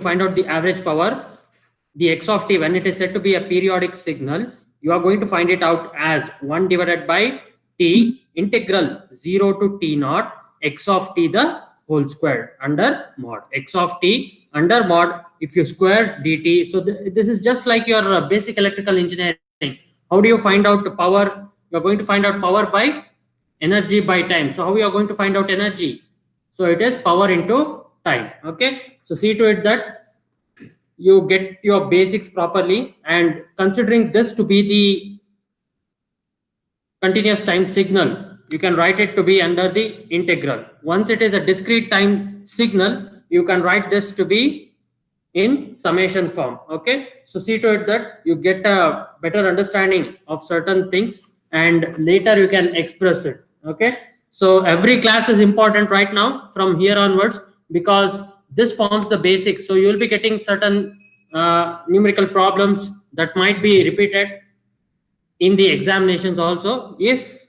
find out the average power, the x of t, when it is said to be a periodic signal, you are going to find it out as 1 divided by t integral 0 to t naught x of t the whole square under mod x of t under mod if you square dt. So this is just like your basic electrical engineering. How do you find out the power? You are going to find out power by energy by time. So how you are going to find out energy? So it is power into time. Okay. So see to it that you get your basics properly, and considering this to be the continuous time signal, you can write it to be under the integral. Once it is a discrete time signal, you can write this to be in summation form. Okay. So see to it that you get a better understanding of certain things, and later you can express it. Okay. So every class is important right now from here onwards, because this forms the basics. So you will be getting certain numerical problems that might be repeated in the examinations also. If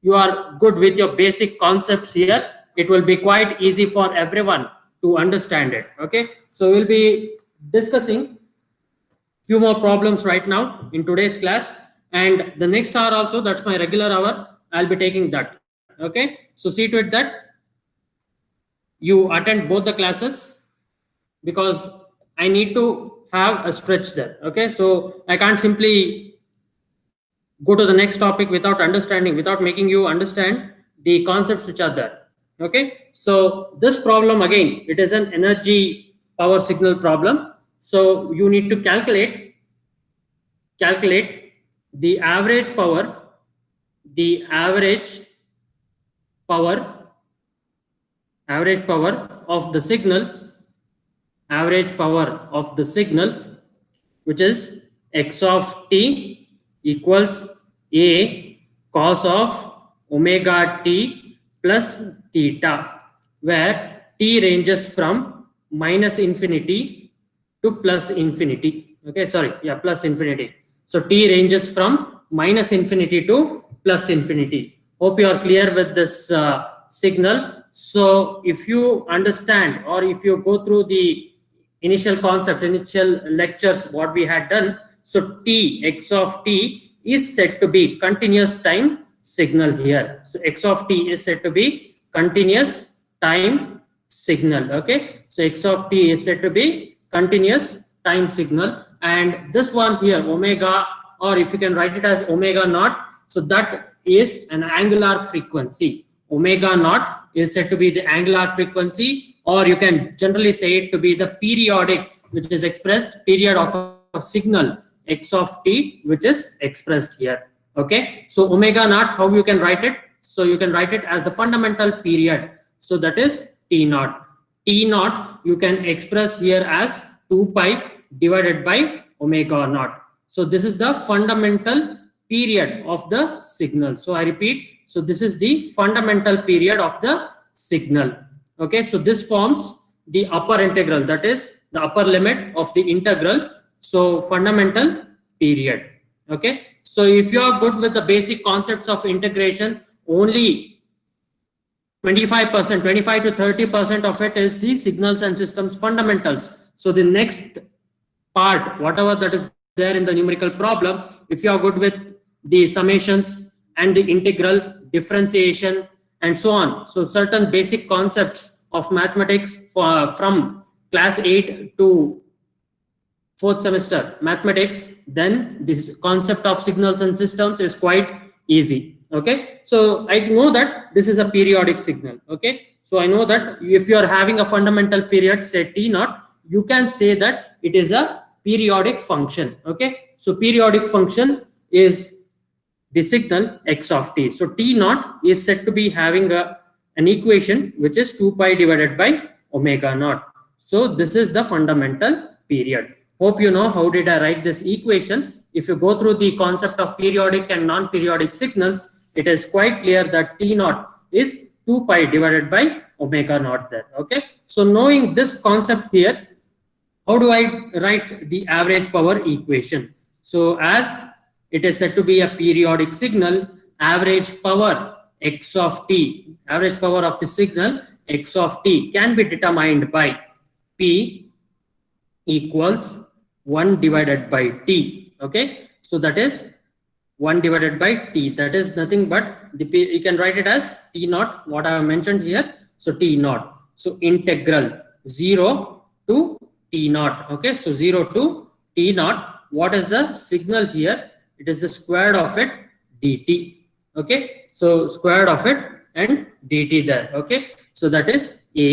you are good with your basic concepts here, it will be quite easy for everyone to understand it. Okay. So we'll be discussing few more problems right now in today's class, and the next hour also, that's my regular hour, I'll be taking that. Okay. So see to it that you attend both the classes, because I need to have a stretch there. Okay. So I can't simply go to the next topic without understanding, without making you understand the concepts which are there. Okay. So this problem, again, it is an energy power signal problem. So you need to calculate the average power of the signal, which is x of t equals a cos of omega t plus theta, where t ranges from minus infinity to plus infinity. Okay, sorry, yeah, plus infinity. So t ranges from minus infinity to plus infinity. Hope you are clear with this signal. So if you understand, or if you go through the initial concept, initial lectures, what we had done, so t, x of t is said to be continuous time signal here. So x of t is said to be continuous time signal. Okay. So x of t is said to be continuous time signal, and this one here, omega, or if you can write it as omega naught, so that is an angular frequency. Omega naught is said to be the angular frequency, or you can generally say it to be the periodic, which is expressed period of a signal x of t, which is expressed here. Okay. So omega naught, how you can write it? So you can write it as the fundamental period. So that is t naught. T naught you can express here as 2 pi divided by omega naught. So this is the fundamental period of the signal. So I repeat, so this is the fundamental period of the signal. Okay. So this forms the upper integral, that is the upper limit of the integral. So fundamental period. Okay. So if you are good with the basic concepts of integration, only 25%, 25 to 30% of it is the signals and systems fundamentals. So the next part, whatever that is there in the numerical problem, if you are good with the summations and the integral, differentiation, and so on, so certain basic concepts of mathematics from class 8 to 4th semester mathematics, then this concept of signals and systems is quite easy. Okay. So I know that this is a periodic signal. Okay. So I know that if you are having a fundamental period, say t naught, you can say that it is a periodic function. Okay. So periodic function is the signal x of t. So t naught is said to be having an equation which is 2 pi divided by omega naught. So this is the fundamental period. Hope you know how did I write this equation. If you go through the concept of periodic and non-periodic signals, it is quite clear that t naught is 2 pi divided by omega naught there. Okay. So knowing this concept here, how do I write the average power equation? So as it is said to be a periodic signal, average power x of t, average power of the signal x of t can be determined by P equals 1 divided by t. Okay, so that is 1 divided by t. That is nothing but you can write it as t naught, what I have mentioned here. So t naught. So integral 0 to t naught. Okay, so 0 to t naught. What is the signal here? It is the square of it dt. Okay, so square of it and dt there. Okay, so that is a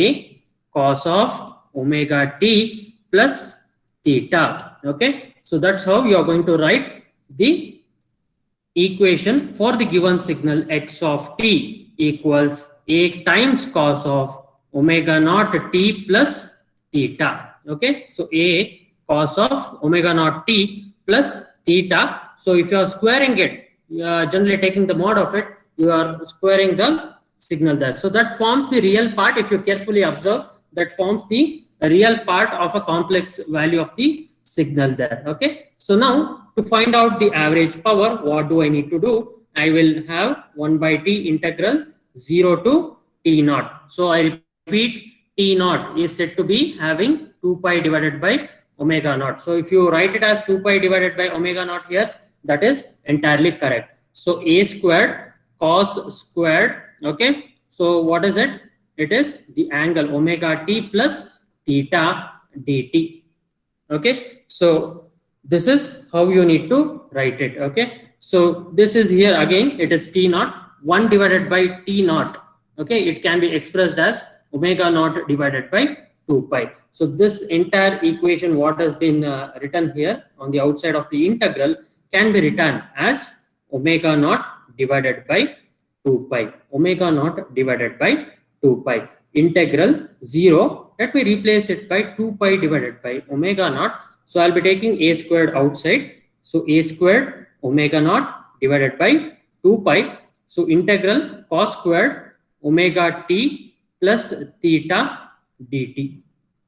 cos of omega t plus theta. Okay, so that's how you are going to write the equation for the given signal x of t equals a times cos of omega naught t plus theta. Okay, so a cos of omega naught t plus theta. So if you are squaring it, you are generally taking the mod of it, you are squaring the signal there. So that forms the real part. If you carefully observe, that forms the real part of a complex value of the signal there. Okay, so now to find out the average power, what do I need to do? I will have 1 by t integral 0 to t naught. So I repeat, t naught is said to be having 2 pi divided by omega naught. So if you write it as 2 pi divided by omega naught here, that is entirely correct. So a squared cos squared. Okay, so what is it? It is the angle omega t plus theta dt. Okay, so this is how you need to write it. Okay, so this is here again, it is t naught 1 divided by t naught. Okay, it can be expressed as omega naught divided by 2 pi. So this entire equation, what has been written here on the outside of the integral, can be written as omega naught divided by 2 pi. Omega naught divided by 2 pi. Integral 0, let me replace it by 2 pi divided by omega naught. So I'll be taking a squared outside. So a squared omega naught divided by 2 pi. So integral cos squared omega t plus theta dt.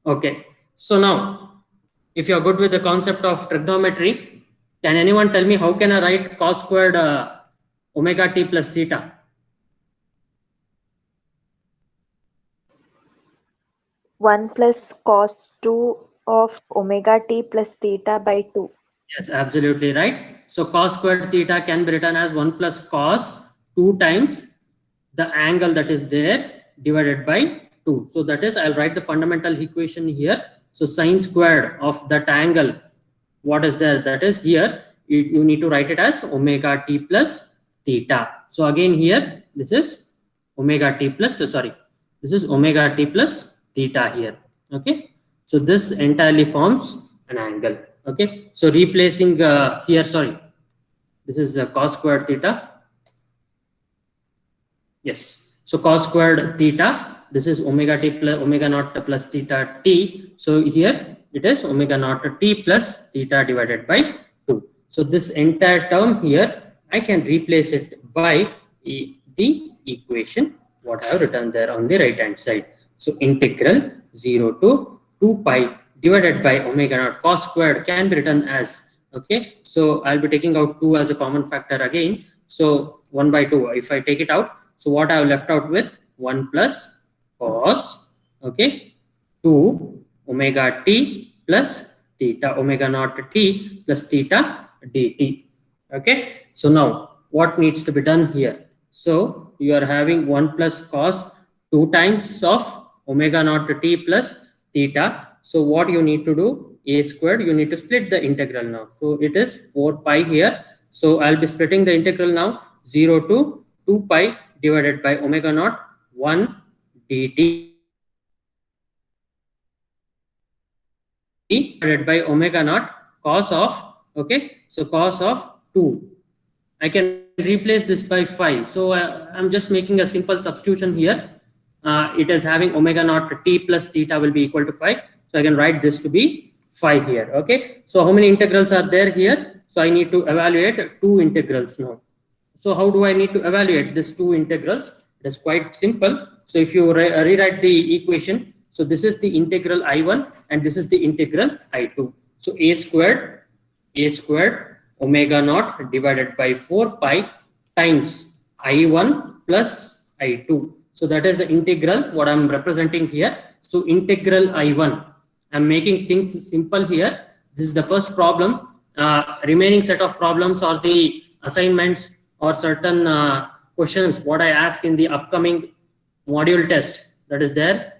Okay, so now if you are good with the concept of trigonometry, can anyone tell me how can I write cos squared omega t plus theta? One plus cos 2 of omega t plus theta by 2. Yes, absolutely right. So cos squared theta can be written as 1 plus cos 2 times the angle that is there divided by 2. So that is, I'll write the fundamental equation here. So sine squared of that angle, what is there, that is here, you need to write it as omega t plus theta. So again here, this is omega t plus, sorry, this is omega t plus theta here. Okay, so this entirely forms an angle. Okay, so replacing here, sorry, this is cos squared theta. Yes, so cos squared theta, this is omega t plus omega naught plus theta t. So here it is omega naught t plus theta divided by 2. So this entire term here, I can replace it by the equation what I have written there on the right hand side. So integral 0 to 2 pi divided by omega naught cos squared can be written as, okay, so I'll be taking out 2 as a common factor again. So 1 by 2, if I take it out, so what I have left out with 1 plus cos, okay, 2 omega t plus theta, omega naught t plus theta dt. Okay, so now what needs to be done here? So you are having 1 plus cos 2 times of omega naught t plus theta. So what you need to do, a squared, you need to split the integral now. So it is 4 pi here. So I'll be splitting the integral now, 0 to 2 pi divided by omega naught 1 dt divided by omega naught cos of, okay, so cos of 2. I can replace this by 5. So I'm just making a simple substitution here. It is having omega naught t plus theta will be equal to 5. So I can write this to be 5 here. Okay, so how many integrals are there here? So I need to evaluate 2 integrals now. So how do I need to evaluate these 2 integrals? It is quite simple. So if you rewrite the equation, so this is the integral I1 and this is the integral I2. So a squared omega naught divided by 4 pi times I1 plus I2. So that is the integral what I'm representing here. So integral I1, I'm making things simple here. This is the first problem. Remaining set of problems or the assignments or certain questions what I ask in the upcoming module test that is there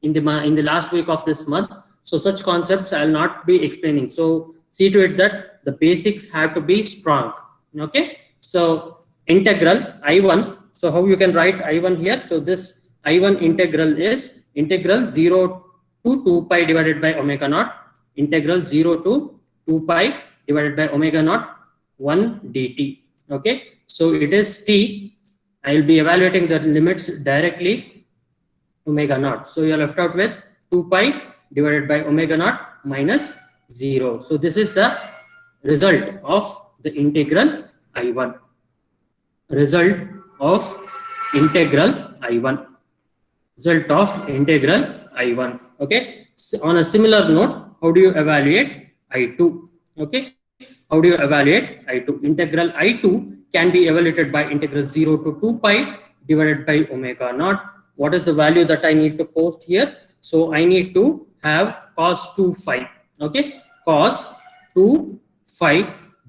in the last week of this month. So such concepts I'll not be explaining. So see to it that the basics have to be strong. Okay. So integral I1. So how you can write I1 here? So this I1 integral is integral 0 to 2 pi divided by omega naught. Integral 0 to 2 pi divided by omega naught 1 dt. Okay. So it is t. I will be evaluating the limits directly omega naught. So you are left out with 2 pi divided by omega naught minus 0. So this is the result of the integral I1. Result of integral I1. Result of integral I1. Okay. So on a similar note, how do you evaluate I2? Okay. How do you evaluate I2? Integral I2 can be evaluated by integral 0 to 2 pi divided by omega naught. What is the value that I need to post here? So I need to have cos 2 phi. Okay. Cos 2 phi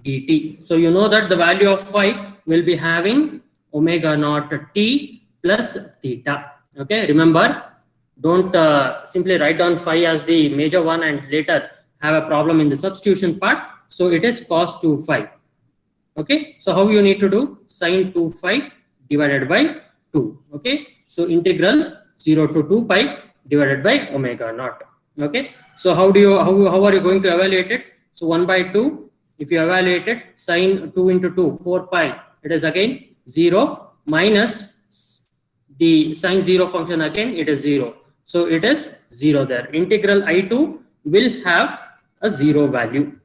dt. So you know that the value of phi will be having omega naught t plus theta. Okay. Remember, don't simply write down phi as the major one and later have a problem in the substitution part. So it is cos 2 phi. Okay. So how you need to do? Sin 2 phi divided by 2. Okay. So integral 0 to 2 pi divided by omega naught. Okay. So how are you going to evaluate it? So 1 by 2, if you evaluate it, sin 2 into 2, 4 pi, it is again 0 minus the sin 0 function again, it is 0. So it is 0 there. Integral I2 will have a 0 value.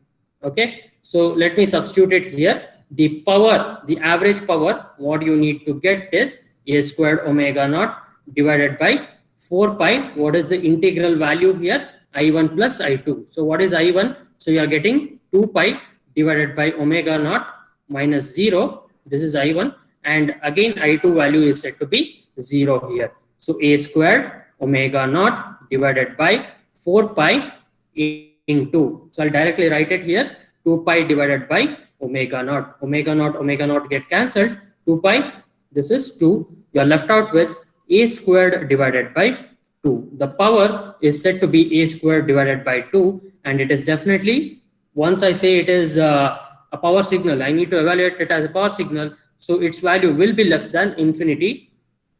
Okay. So let me substitute it here. The power, the average power, what you need to get is a squared omega naught divided by 4 pi. What is the integral value here? I1 plus I2. So what is I1? So you are getting 2 pi divided by omega naught minus 0. This is I1. And again, I2 value is said to be 0 here. So a squared omega naught divided by 4 pi into. So I'll directly write it here. 2 pi divided by omega naught. Omega naught get cancelled. 2 pi. This is 2. You are left out with a squared divided by 2. The power is said to be a squared divided by 2. And it is definitely, once I say it is a power signal, I need to evaluate it as a power signal. So its value will be less than infinity.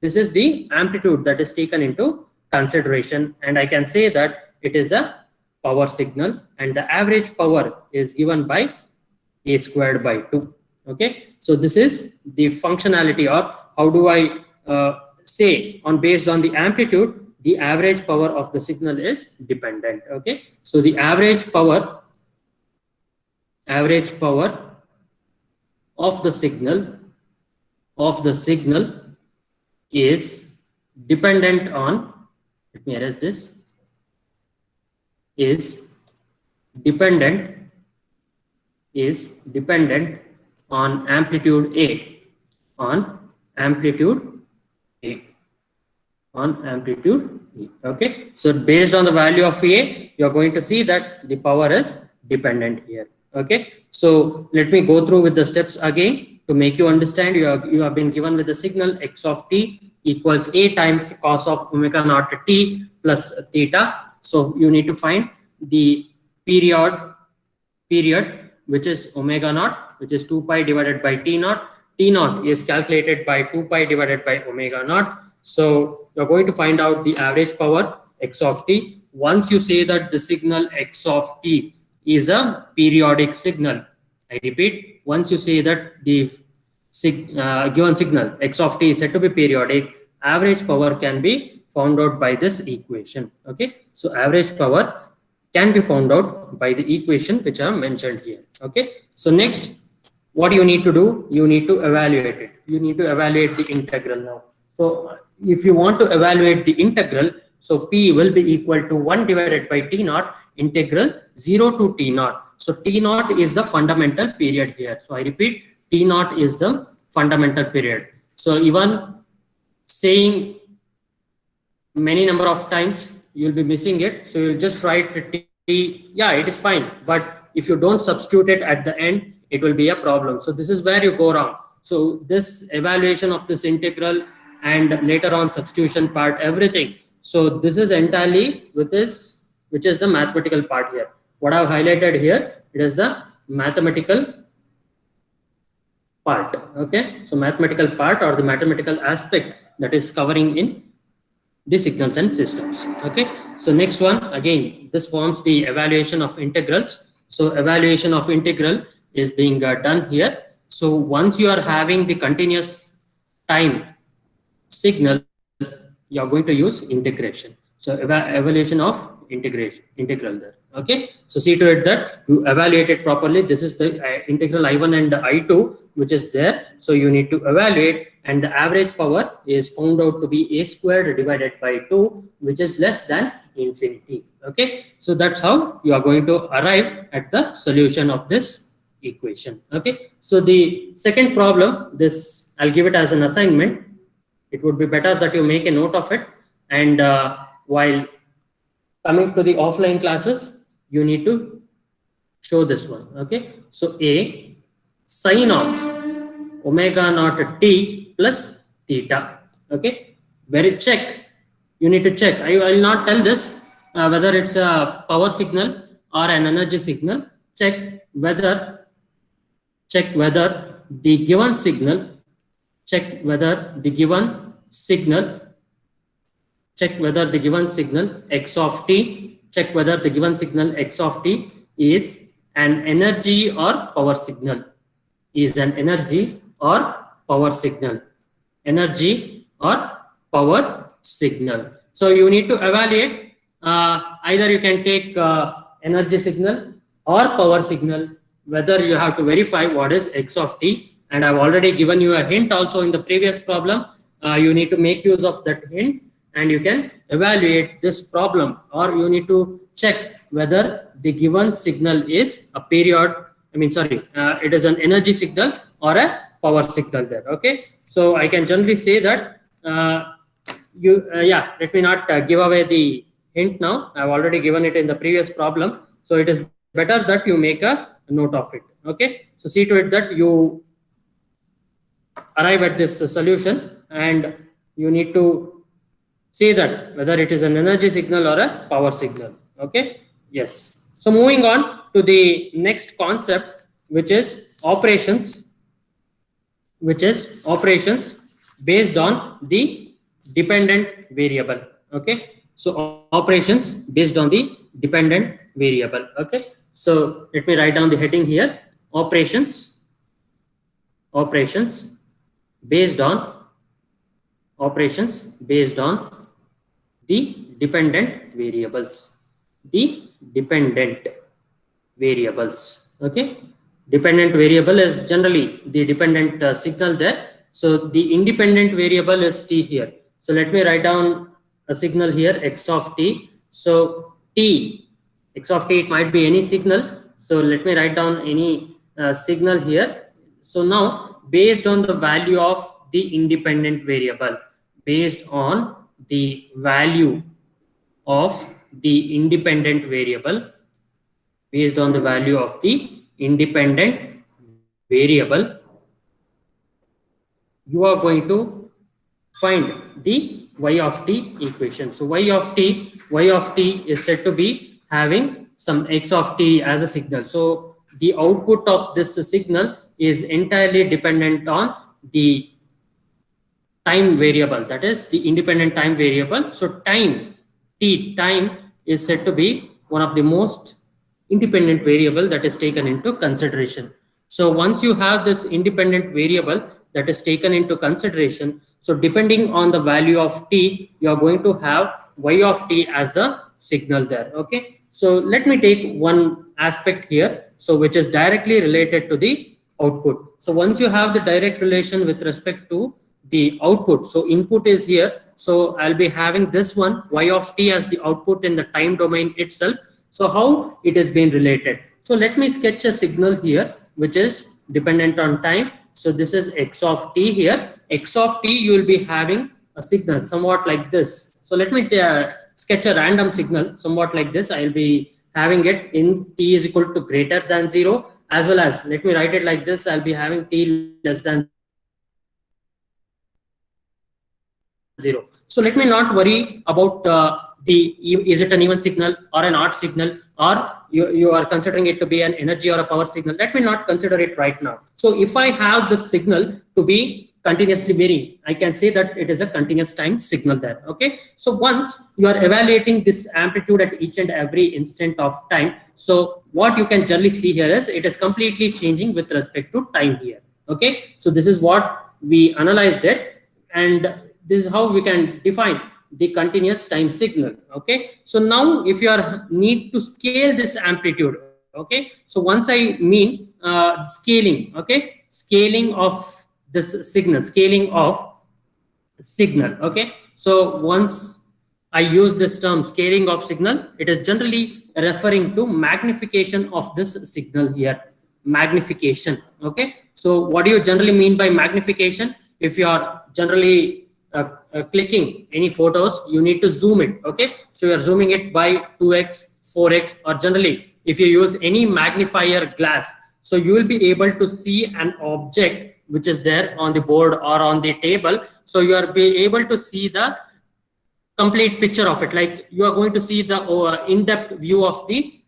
This is the amplitude that is taken into consideration. And I can say that it is a power signal. And the average power is given by a squared by 2. Okay. So this is the functionality of how do I say based on the amplitude, the average power of the signal is dependent. Okay. So the average power of the signal is dependent on, let me erase this, is dependent on amplitude A, on amplitude A. Okay. So based on the value of A, you are going to see that the power is dependent here. Okay. So let me go through with the steps again to make you understand. You have been given with the signal x of t equals a times cos of omega naught t plus theta. So you need to find the period which is omega naught, which is 2 pi divided by t naught. T naught is calculated by 2 pi divided by omega naught. So you're going to find out the average power x of t. Once you say that the signal x of t is a periodic signal, I repeat, once you say that the given signal x of t is said to be periodic, average power can be found out by this equation. Okay. So average power can be found out by the equation which I have mentioned here. Okay. So next, what you need to do, you need to evaluate it. You need to evaluate the integral now. So if you want to evaluate the integral, so P will be equal to 1 divided by T naught integral 0 to T naught. So T naught is the fundamental period here. So I repeat, T naught is the fundamental period. So even saying many number of times you'll be missing it. So you'll just write t, yeah, it is fine. But if you don't substitute it at the end, it will be a problem. So this is where you go wrong. So this evaluation of this integral and later on substitution part, everything. So this is entirely with this, which is the mathematical part here. What I've highlighted here, it is the mathematical part. Okay, so mathematical part or the mathematical aspect that is covering in the signals and systems. Okay, so next one, again, this forms the evaluation of integrals. So evaluation of integral is being done here. So once you are having the continuous time signal, you are going to use integration. So evaluation of integral there. Okay, so see to it that you evaluate it properly. This is the integral I1 and I2 which is there. So you need to evaluate, and the average power is found out to be a squared divided by 2, which is less than infinity. Okay, so that's how you are going to arrive at the solution of this equation. Okay, so the second problem, this I'll give it as an assignment. It would be better that you make a note of it, and while coming to the offline classes, you need to show this one. Okay, so a sine of omega naught t plus theta. Okay, check, you need to check. I will not tell this whether it's a power signal or an energy signal. Check whether the given signal, check whether the given signal x of t, check whether the given signal x of t is an energy or power signal, energy or power signal. So you need to evaluate, either you can take energy signal or power signal, whether you have to verify what is x of t. And I've already given you a hint also in the previous problem. You need to make use of that hint, and you can evaluate this problem, or you need to check whether the given signal is a it is an energy signal or a power signal there. Okay, so I can generally say that let me not give away the hint now. I've already given it in the previous problem, so it is better that you make a note of it. Okay, so see to it that you arrive at this solution, and you need to say that whether it is an energy signal or a power signal. Okay, yes. So moving on to the next concept, which is operations based on the dependent variable. Okay, so operations based on the dependent variable. Okay, so let me write down the heading here: operations based on the dependent variables. Okay, dependent variable is generally the dependent signal there. So the independent variable is t here. So let me write down a signal here, x of t. So x of t, it might be any signal. So let me write down any signal here. So now, based on the value of the independent variable, based on the value of the independent variable, you are going to find the y of t equation. So y of t is said to be having some x of t as a signal. So the output of this signal is entirely dependent on the time variable, that is the independent time variable. So time is said to be one of the most independent variable that is taken into consideration. So once you have this independent variable that is taken into consideration, so depending on the value of t, you are going to have y of t as the signal there. Okay, so let me take one aspect here, so which is directly related to the output. So once you have the direct relation with respect to the output, so input is here, so I'll be having this one y of t as the output in the time domain itself. So how it is being related? So let me sketch a signal here which is dependent on time. So this is x of t here. X of t, you will be having a signal somewhat like this. So let me sketch a random signal somewhat like this. I'll be having it in t is equal to greater than 0, as well as, let me write it like this, I'll be having t less than 0. So let me not worry about is it an even signal or an odd signal, or you are considering it to be an energy or a power signal. Let me not consider it right now. So if I have the signal to be continuously varying, I can say that it is a continuous time signal there. Okay, so once you are evaluating this amplitude at each and every instant of time, so what you can generally see here is it is completely changing with respect to time here. Okay, so this is what we analyzed it, and this is how we can define the continuous time signal. Okay, so now if you are need to scale this amplitude, okay, so once I mean scaling, okay, scaling of this signal, scaling of signal. Okay, so once I use this term scaling of signal, it is generally referring to magnification of this signal here. Magnification. Okay, so what do you generally mean by magnification? If you are generally clicking any photos, you need to zoom it. Okay, so you are zooming it by 2x, 4x, or generally if you use any magnifier glass, so you will be able to see an object which is there on the board or on the table. So you are be able to see the complete picture of it, like you are going to see the in-depth view of the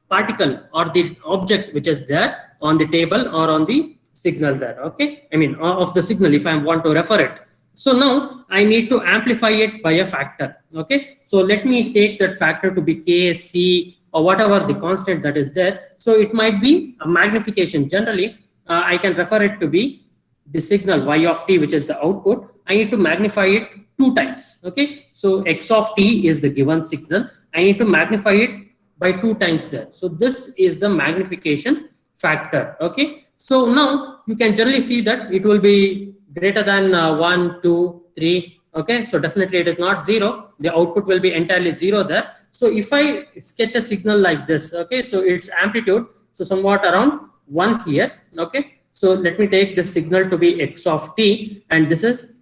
particle or the object which is there on the table or on the signal there. Okay, I mean of the signal if I want to refer it. So now I need to amplify it by a factor. Okay, so let me take that factor to be k, c, or whatever the constant that is there. So it might be a magnification. Generally I can refer it to be the signal y of t, which is the output. I need to magnify it 2 times. Okay, so x of t is the given signal. I need to magnify it by 2 times there. So this is the magnification factor. Okay, so now you can generally see that it will be greater than 1, 2, 3. Okay, so definitely it is not 0. The output will be entirely 0 there. So if I sketch a signal like this, okay, so its amplitude, so somewhat around 1 here. Okay, so let me take the signal to be x of t, and this is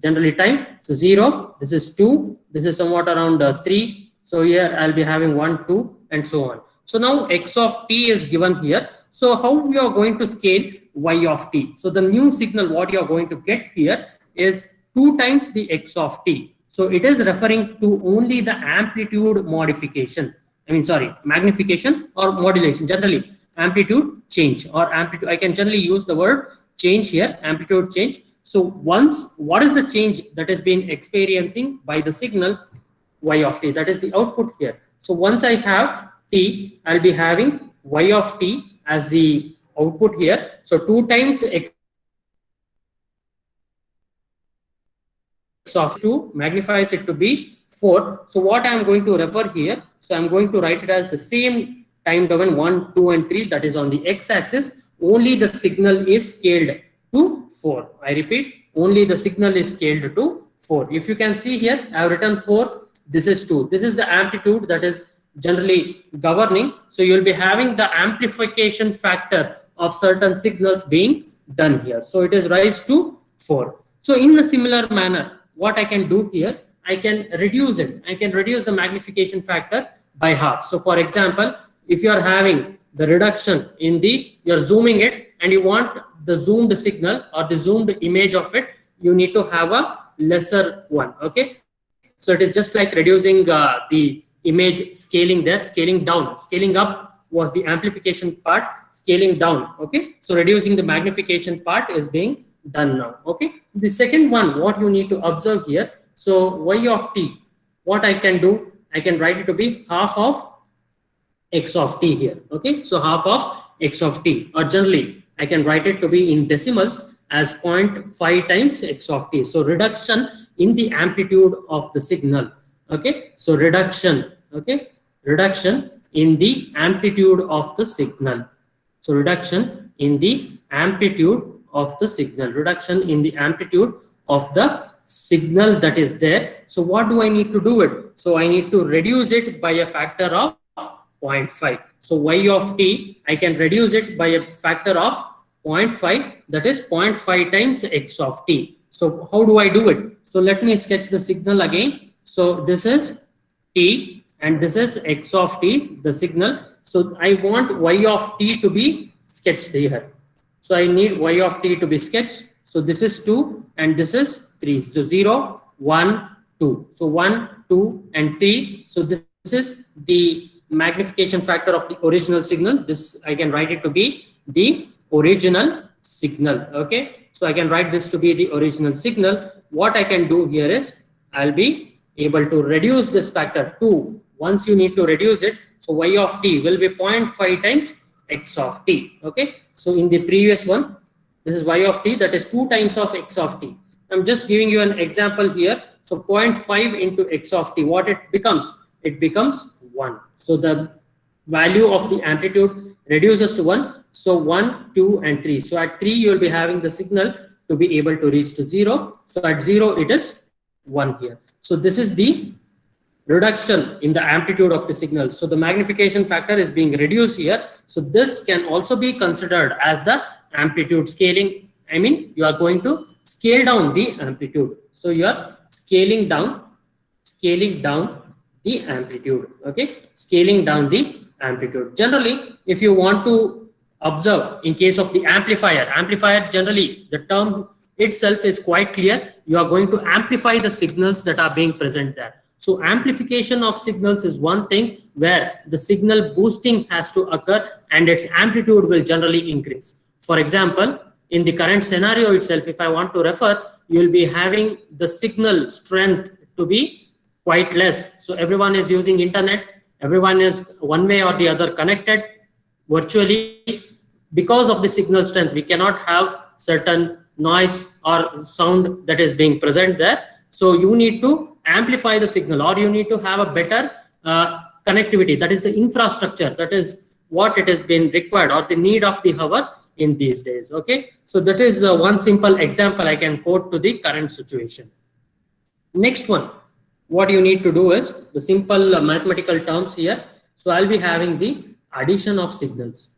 generally time. So 0, this is 2, this is somewhat around 3. So here I'll be having 1, 2, and so on. So now x of t is given here. So how we are going to scale y of t? So the new signal what you are going to get here is 2 times the x of t. So it is referring to only the amplitude modification. I mean, sorry, magnification or modulation. Generally, amplitude change or amplitude. I can generally use the word change here, amplitude change. So once, what is the change that is being experiencing by the signal y of t? That is the output here. So once I have t, I'll be having y of t as the output here. So 2 times x of 2 magnifies it to be 4. So what I'm going to refer here, so I'm going to write it as the same time domain 1, 2, and 3, that is on the x-axis. Only the signal is scaled to 4. I repeat, only the signal is scaled to 4. If you can see here, I have written 4. This is 2. This is the amplitude that is generally governing. So you'll be having the amplification factor of certain signals being done here. So it is raised to 4. So in a similar manner, what I can do here, I can reduce it. I can reduce the magnification factor by half. So for example, if you are having the reduction in the, you're zooming it and you want the zoomed signal or the zoomed image of it, you need to have a lesser one. Okay, so it is just like reducing the image scaling there, scaling down. Scaling up was the amplification part, scaling down. Okay, so reducing the magnification part is being done now. Okay, the second one, what you need to observe here, so y of t, what I can do, I can write it to be half of x of t here. Okay, so half of x of t, or generally I can write it to be in decimals as 0.5 times x of t. So reduction in the amplitude of the signal. Okay, so reduction. Okay, reduction in the amplitude of the signal. So reduction in the amplitude of the signal, reduction in the amplitude of the signal that is there. So what do I need to do it? So I need to reduce it by a factor of 0.5. So y of t, I can reduce it by a factor of 0.5, that is 0.5 times x of t. So how do I do it? So let me sketch the signal again. So this is t, and this is x of t, the signal. So I want y of t to be sketched here. So I need y of t to be sketched. So this is 2 and this is 3. So 0, 1, 2. So 1, 2 and 3. So this is the magnification factor of the original signal. This I can write it to be the original signal. Okay. So I can write this to be the original signal. What I can do here is I'll be able to reduce this factor 2. Once you need to reduce it, so y of t will be 0.5 times x of t. Okay. So in the previous one, this is y of t, that is 2 times of x of t. I'm just giving you an example here. So 0.5 into x of t, what it becomes? It becomes 1. So the value of the amplitude reduces to 1. So 1, 2 and 3. So at 3 you will be having the signal to be able to reach to 0. So at 0 it is 1 here. So this is the reduction in the amplitude of the signal. So the magnification factor is being reduced here. So this can also be considered as the amplitude scaling. I mean, you are going to scale down the amplitude. So you are scaling down the amplitude. Okay, scaling down the amplitude. Generally, if you want to observe in case of the amplifier generally the term itself is quite clear. You are going to amplify the signals that are being present there. So amplification of signals is one thing where the signal boosting has to occur and its amplitude will generally increase. For example, in the current scenario itself, if I want to refer, you will be having the signal strength to be quite less. So everyone is using internet, everyone is one way or the other connected virtually. Because of the signal strength, we cannot have certain noise or sound that is being present there. So you need to amplify the signal, or you need to have a better connectivity. That is the infrastructure. That is what it has been required, or the need of the hour in these days. Okay, so that is one simple example I can quote to the current situation. Next one, what you need to do is the simple mathematical terms here. So I'll be having the addition of signals.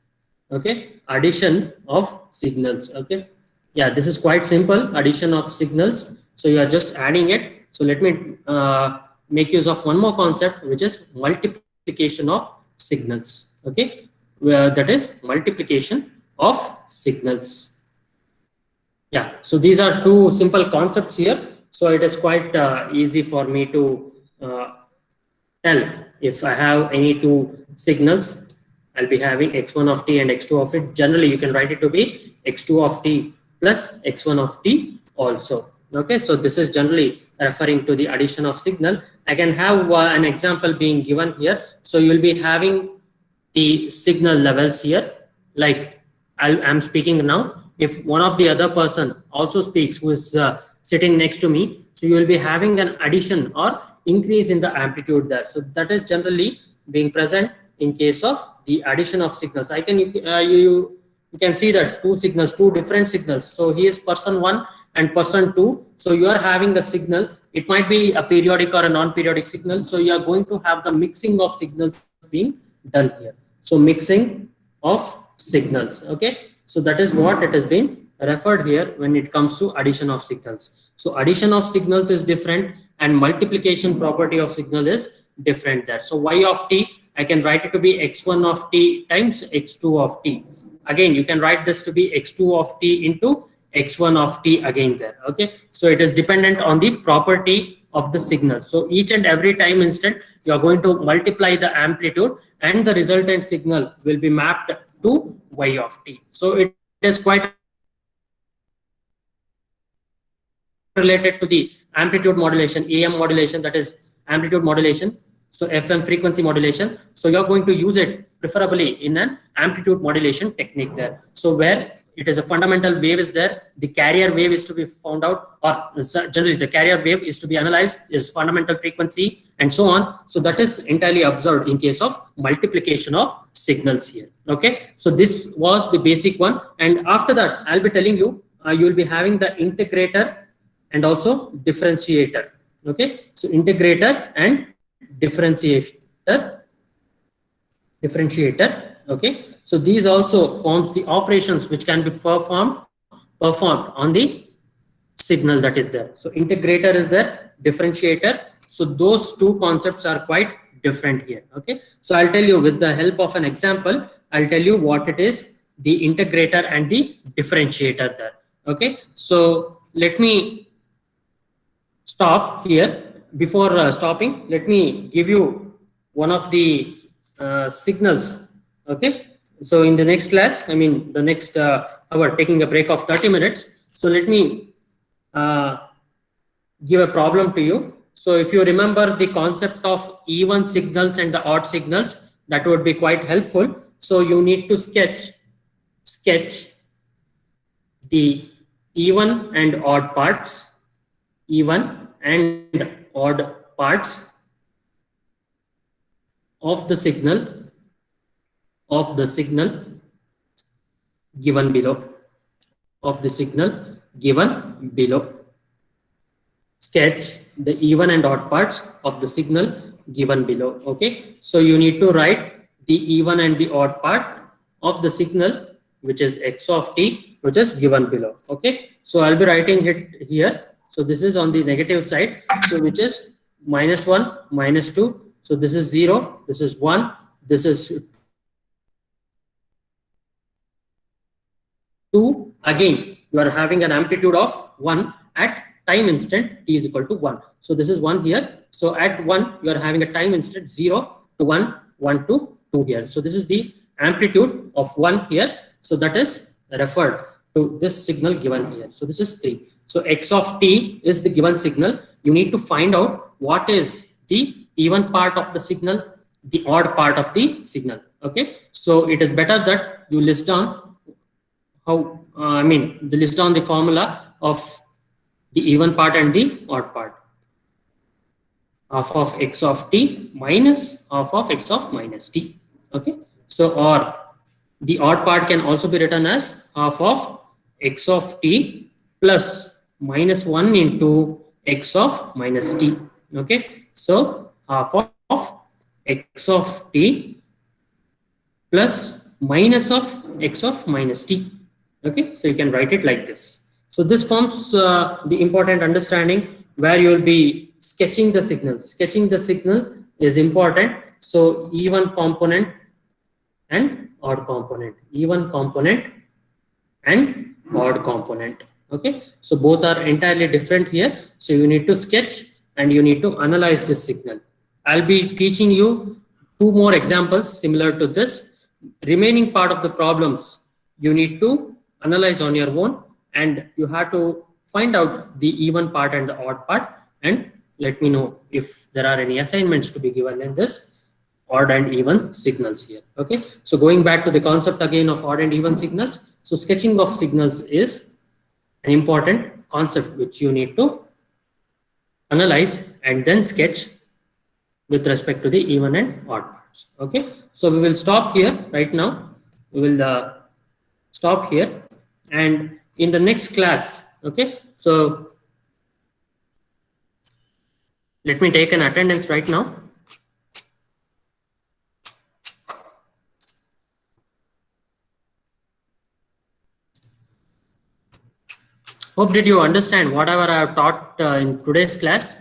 Okay, addition of signals. Okay, yeah, this is quite simple, addition of signals. So you are just adding it. So let me make use of one more concept, which is multiplication of signals. Okay, that is multiplication of signals. Yeah, so these are two simple concepts here. So it is quite easy for me to tell if I have any two signals. I'll be having x1 of t and x2 of it. Generally, you can write it to be x2 of t plus x1 of t also. Okay, so this is generally referring to the addition of signal. I can have an example being given here. So you'll be having the signal levels here. Like I'm speaking now. If one of the other person also speaks who is sitting next to me, so you will be having an addition or increase in the amplitude there. So that is generally being present in case of the addition of signals. I can you can see that two signals, two different signals. So he is person 1 and person 2. So you are having a signal. It might be a periodic or a non-periodic signal. So you are going to have the mixing of signals being done here. So mixing of signals. Okay, so that is what it has been referred here when it comes to addition of signals. So addition of signals is different and multiplication property of signal is different there. So y of t, I can write it to be x1 of t times x2 of t. Again, you can write this to be x2 of t into x1 of t again there. Okay, so it is dependent on the property of the signal. So each and every time instant, you are going to multiply the amplitude and the resultant signal will be mapped to y of t. So it is quite related to the amplitude modulation, AM modulation, that is amplitude modulation. So FM, frequency modulation. So you're going to use it preferably in an amplitude modulation technique there. So where it is a fundamental wave is there, the carrier wave is to be found out, or generally the carrier wave is to be analyzed, is fundamental frequency and so on. So that is entirely observed in case of multiplication of signals here. Okay, so this was the basic one. And after that, I'll be telling you, you will be having the integrator and also differentiator. Okay, so integrator and differentiator. Okay, so these also forms the operations which can be performed on the signal that is there. So integrator is there, differentiator So those two concepts are quite different here. Okay, so I'll tell you with the help of an example, I'll tell you what it is, the integrator and the differentiator there. Okay, so let me stop here. Before stopping, let me give you one of the signals. Okay, so in the next class, I mean the next hour, taking a break of 30 minutes. So let me give a problem to you. So if you remember the concept of even signals and the odd signals, that would be quite helpful. So you need to sketch the even and odd parts, even and odd parts of the signal given below, sketch the even and odd parts of the signal given below. Okay, so you need to write the even and the odd part of the signal, which is x of t, which is given below. Okay, so I'll be writing it here. So this is on the negative side, so which is -1, -2. So this is 0, this is 1, this is 2. Again, you are having an amplitude of 1 at time instant t is equal to 1. So this is 1 here. So at 1, you are having a time instant 0 to 1, 1 to 2 here. So this is the amplitude of 1 here. So that is referred to this signal given here. So this is 3. So x of t is the given signal. You need to find out what is the even part of the signal, the odd part of the signal. Okay, so it is better that you list down how list down the formula of the even part and the odd part. Half of x of t minus half of x of minus t. Okay, so or the odd part can also be written as half of x of t plus -1 into x of minus t. Okay, so half of x of t plus minus of x of minus t. Okay, so you can write it like this. So this forms the important understanding where you will be sketching the signal. Sketching the signal is important. So even component and odd component, even component and odd component. Okay, so both are entirely different here. So you need to sketch and you need to analyze this signal. I'll be teaching you 2 more examples similar to this. Remaining part of the problems you need to analyze on your own, and you have to find out the even part and the odd part, and let me know if there are any assignments to be given in this odd and even signals here. Okay, so going back to the concept again of odd and even signals. So sketching of signals is an important concept which you need to analyze and then sketch with respect to the even and odd parts. Okay, so we will stop here right now. We will stop here, and in the next class, okay, so let me take an attendance right now. Hope did you understand whatever I have taught in today's class?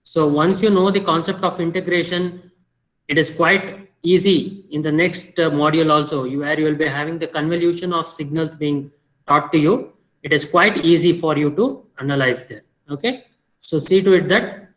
So once you know the concept of integration, it is quite easy in the next module also, where you will be having the convolution of signals being taught to you. It is quite easy for you to analyze there. Okay, so see to it that